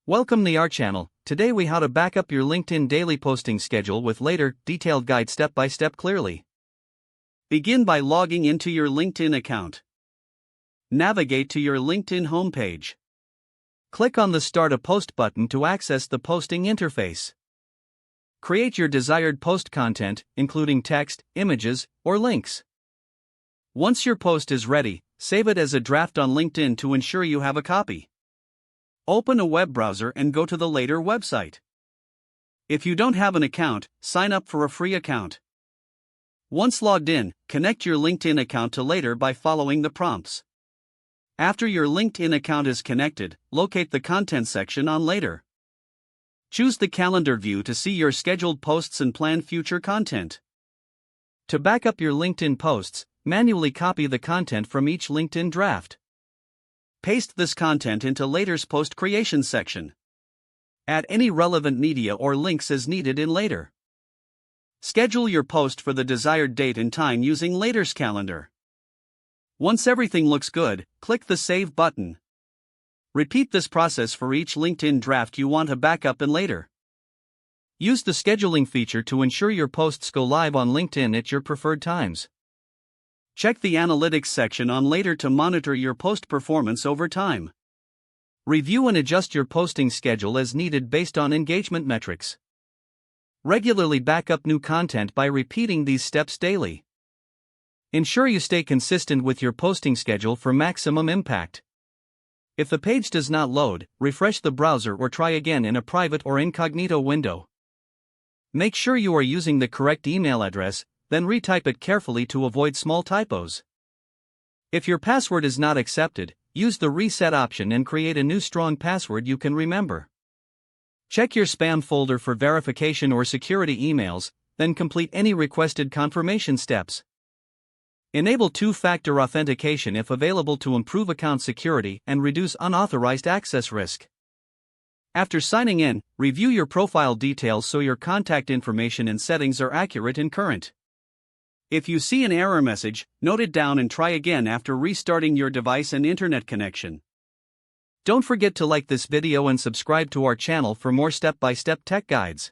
Welcome to our channel. Today we how to back up your LinkedIn daily posting schedule with later, detailed guide step by step clearly. Begin by logging into your LinkedIn account. Navigate to your LinkedIn homepage. Click on the Start a Post button to access the posting interface. Create your desired post content, including text, images, or links. Once your post is ready, save it as a draft on LinkedIn to ensure you have a copy. Open a web browser and go to the Later website. If you don't have an account, sign up for a free account. Once logged in, connect your LinkedIn account to Later by following the prompts. After your LinkedIn account is connected, locate the Content section on Later. Choose the Calendar view to see your scheduled posts and plan future content. To back up your LinkedIn posts, manually copy the content from each LinkedIn draft. Paste this content into Later's post creation section. Add any relevant media or links as needed in Later. Schedule your post for the desired date and time using Later's calendar. Once everything looks good, click the Save button. Repeat this process for each LinkedIn draft you want to back up in Later. Use the scheduling feature to ensure your posts go live on LinkedIn at your preferred times. Check the Analytics section on Later to monitor your post performance over time. Review and adjust your posting schedule as needed based on engagement metrics. Regularly back up new content by repeating these steps daily. Ensure you stay consistent with your posting schedule for maximum impact. If the page does not load, refresh the browser or try again in a private or incognito window. Make sure you are using the correct email address, then retype it carefully to avoid small typos. If your password is not accepted, use the reset option and create a new strong password you can remember. Check your spam folder for verification or security emails, then complete any requested confirmation steps. Enable two-factor authentication if available to improve account security and reduce unauthorized access risk. After signing in, review your profile details so your contact information and settings are accurate and current. If you see an error message, note it down and try again after restarting your device and internet connection. Don't forget to like this video and subscribe to our channel for more step-by-step tech guides.